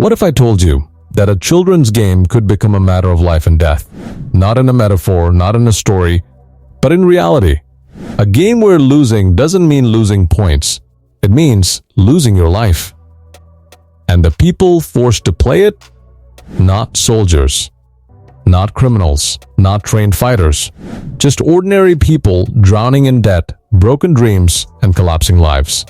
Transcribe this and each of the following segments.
What if I told you that a children's game could become a matter of life and death? Not in a metaphor, not in a story, but in reality. A game where losing doesn't mean losing points. It means losing your life. And the people forced to play it? Not soldiers, not criminals, not trained fighters. Just ordinary people drowning in debt, broken dreams, and collapsing lives.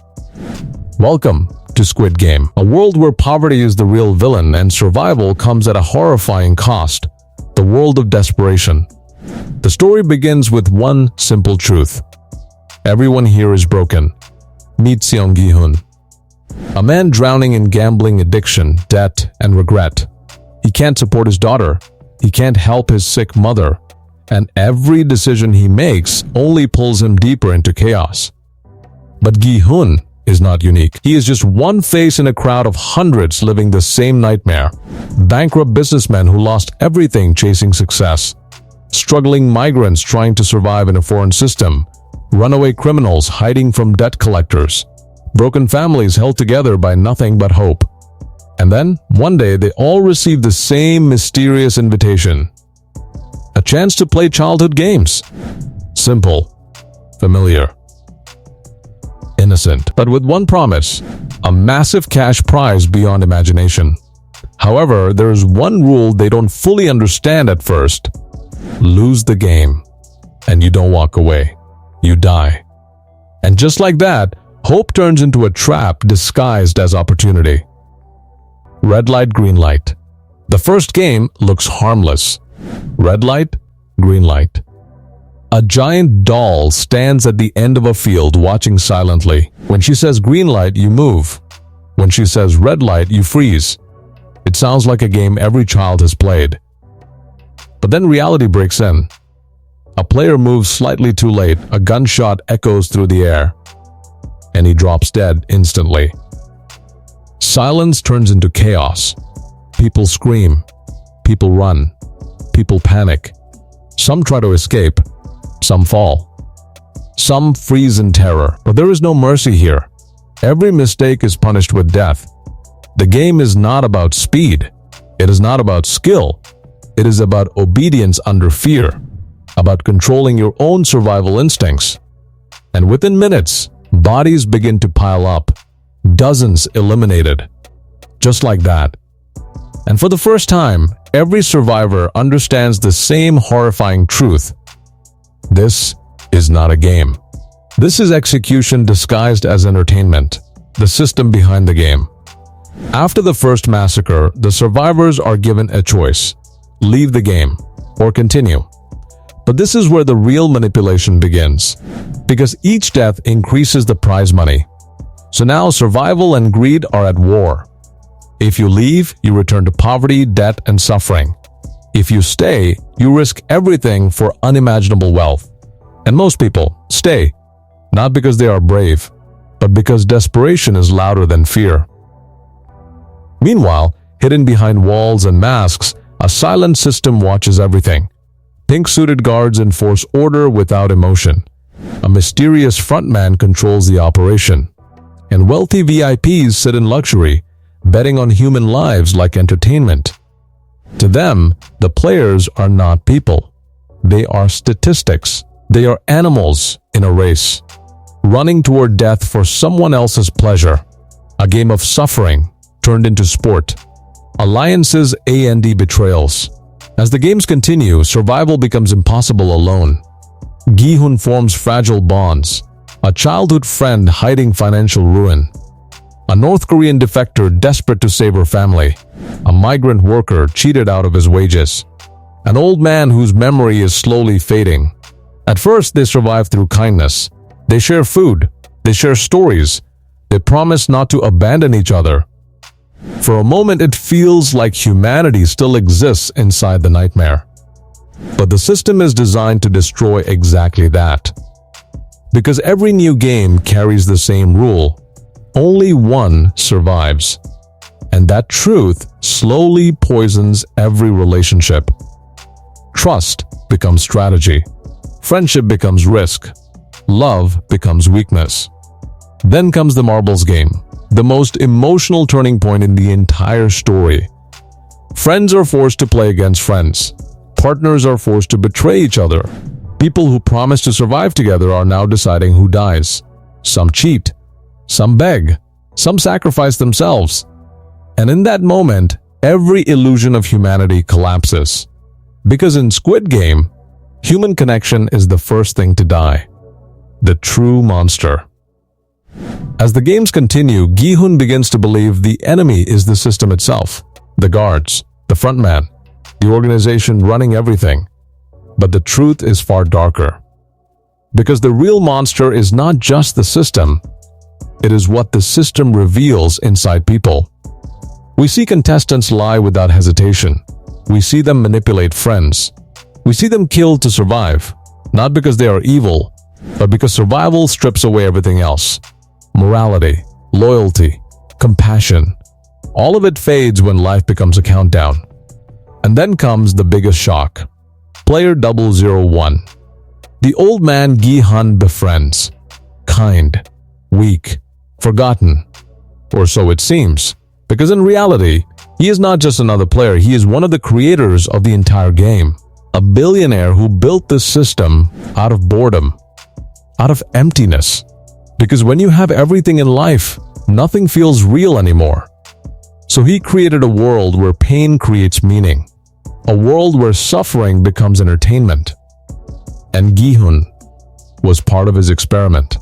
Welcome to Squid Game, a world where poverty is the real villain and survival comes at a horrifying cost. The world of desperation. The story begins with one simple truth. Everyone here is broken. Meet Seong Gi-hun. A man drowning in gambling addiction, debt, and regret. He can't support his daughter. He can't help his sick mother. And every decision he makes only pulls him deeper into chaos. But Gi-hun is not unique. He is just one face in a crowd of hundreds living the same nightmare. Bankrupt businessmen who lost everything chasing success. Struggling migrants trying to survive in a foreign system. Runaway criminals hiding from debt collectors. Broken families held together by nothing but hope. And then, one day, they all receive the same mysterious invitation. A chance to play childhood games. Simple, familiar, innocent, but with one promise, a massive cash prize beyond imagination. However, there is one rule they don't fully understand at first. Lose the game, and you don't walk away. You die. And just like that, hope turns into a trap disguised as opportunity. Red light, green light. The first game looks harmless. Red light, green light. A giant doll stands at the end of a field watching silently. When she says green light, you move. When she says red light, you freeze. It sounds like a game every child has played. But then reality breaks in. A player moves slightly too late, a gunshot echoes through the air, and he drops dead instantly. Silence turns into chaos. People scream. People run. People panic. Some try to escape. Some fall. Some freeze in terror. But there is no mercy here. Every mistake is punished with death. The game is not about speed. It is not about skill. It is about obedience under fear. About controlling your own survival instincts. And within minutes, bodies begin to pile up. Dozens eliminated. Just like that. And for the first time, every survivor understands the same horrifying truth. This is not a game. This is execution disguised as entertainment, the system behind the game. After the first massacre, the survivors are given a choice: leave the game or continue. But this is where the real manipulation begins, because each death increases the prize money. So now survival and greed are at war. If you leave, you return to poverty, debt, and suffering. If you stay, you risk everything for unimaginable wealth. And most people stay, not because they are brave, but because desperation is louder than fear. Meanwhile, hidden behind walls and masks, a silent system watches everything. Pink-suited guards enforce order without emotion. A mysterious frontman controls the operation. And wealthy VIPs sit in luxury, betting on human lives like entertainment. To them, the players are not people. They are statistics. They are animals in a race, running toward death for someone else's pleasure. A game of suffering turned into sport. Alliances and betrayals. As the games continue, survival becomes impossible alone. Gi-hun forms fragile bonds. A childhood friend hiding financial ruin. A North Korean defector desperate to save her family. A migrant worker cheated out of his wages. An old man whose memory is slowly fading. At first, they survive through kindness. They share food. They share stories. They promise not to abandon each other. For a moment, it feels like humanity still exists inside the nightmare. But the system is designed to destroy exactly that. Because every new game carries the same rule. Only one survives. And that truth slowly poisons every relationship. Trust becomes strategy. Friendship becomes risk. Love becomes weakness. Then comes the marbles game. the most emotional turning point in the entire story. Friends are forced to play against friends. Partners are forced to betray each other. People who promise to survive together are now deciding who dies. Some cheat, some beg, some sacrifice themselves. And in that moment, every illusion of humanity collapses. Because in Squid Game, human connection is the first thing to die. The true monster. As the games continue, Gi-hun begins to believe the enemy is the system itself, the guards, the frontman, the organization running everything. But the truth is far darker. Because the real monster is not just the system, it is what the system reveals inside people. We see contestants lie without hesitation. We see them manipulate friends. We see them kill to survive, not because they are evil, but because survival strips away everything else. Morality, loyalty, compassion. All of it fades when life becomes a countdown. And then comes the biggest shock. Player 001. The old man Gi-hun befriends. Kind, weak, forgotten. Or so it seems. Because in reality, he is not just another player, he is one of the creators of the entire game. A billionaire who built this system out of boredom, out of emptiness. Because when you have everything in life, nothing feels real anymore. So he created a world where pain creates meaning. A world where suffering becomes entertainment. And Gi-hun was part of his experiment.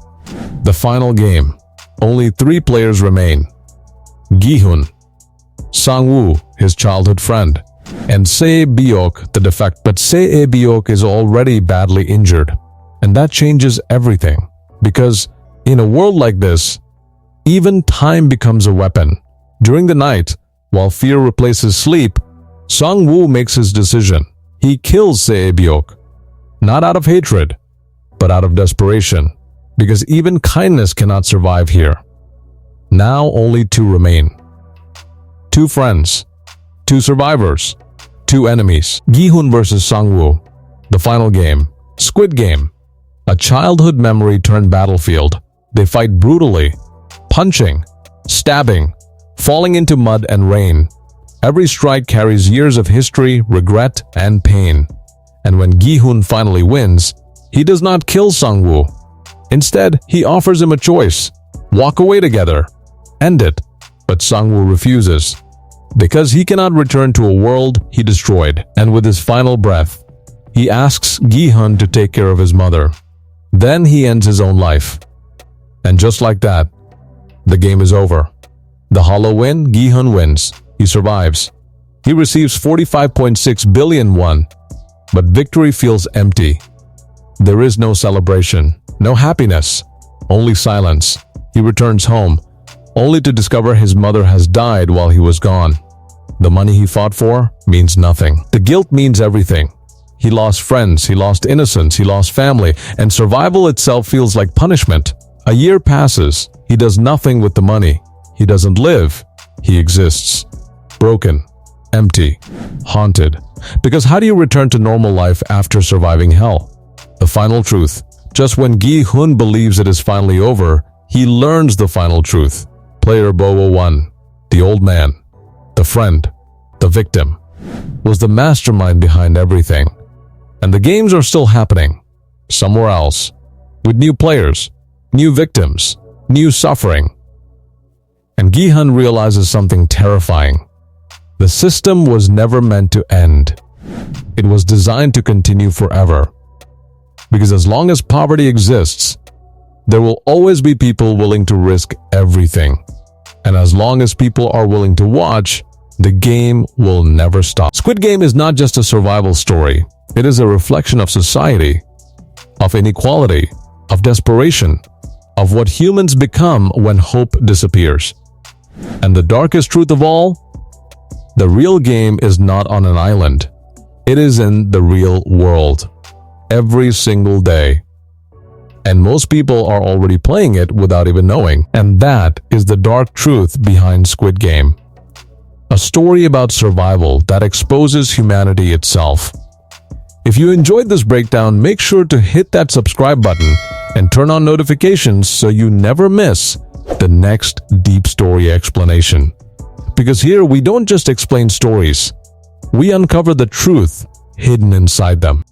The final game. Only 3 players remain. Gi-hun, Sang-woo, his childhood friend, and Se-byok, the defect. But Se-byok is already badly injured. And that changes everything. Because in a world like this, even time becomes a weapon. During the night, while fear replaces sleep, Sang-woo makes his decision. He kills Se-byok, not out of hatred, but out of desperation, because even kindness cannot survive here. Now only 2 remain. 2 friends, 2 survivors, 2 enemies. Gi-hun versus Sang-woo. The final game. Squid Game. A childhood memory turned battlefield. They fight brutally, punching, stabbing, falling into mud and rain. Every strike carries years of history, regret, and pain. And when Gi-hun finally wins, he does not kill Sang-woo. Instead, he offers him a choice. Walk away together. End it. But Sang-woo refuses. Because he cannot return to a world he destroyed. And with his final breath, he asks Gi-hun to take care of his mother. Then he ends his own life. And just like that, the game is over. The hollow win, Gi-hun wins. He survives. He receives 45.6 billion won. But victory feels empty. There is no celebration, no happiness, only silence. He returns home, only to discover his mother has died while he was gone. The money he fought for means nothing. The guilt means everything. He lost friends, he lost innocence, he lost family, and survival itself feels like punishment. A year passes. He does nothing with the money. He doesn't live. He exists. Broken, empty, haunted. Because how do you return to normal life after surviving hell? The final truth. Just when Gi-hun believes it is finally over, he learns the final truth. Player 001, the old man, the friend, the victim, was the mastermind behind everything. And the games are still happening, somewhere else, with new players, new victims, new suffering. And Gi-hun realizes something terrifying. The system was never meant to end. It was designed to continue forever. Because as long as poverty exists, there will always be people willing to risk everything. And as long as people are willing to watch, the game will never stop. Squid Game is not just a survival story. It is a reflection of society, of inequality, of desperation, of what humans become when hope disappears. And the darkest truth of all, the real game is not on an island. It is in the real world. Every single day. And most people are already playing it without even knowing. And that is the dark truth behind Squid Game. A story about survival that exposes humanity itself. If you enjoyed this breakdown, make sure to hit that subscribe button and turn on notifications so you never miss the next deep story explanation. Because here we don't just explain stories, we uncover the truth hidden inside them.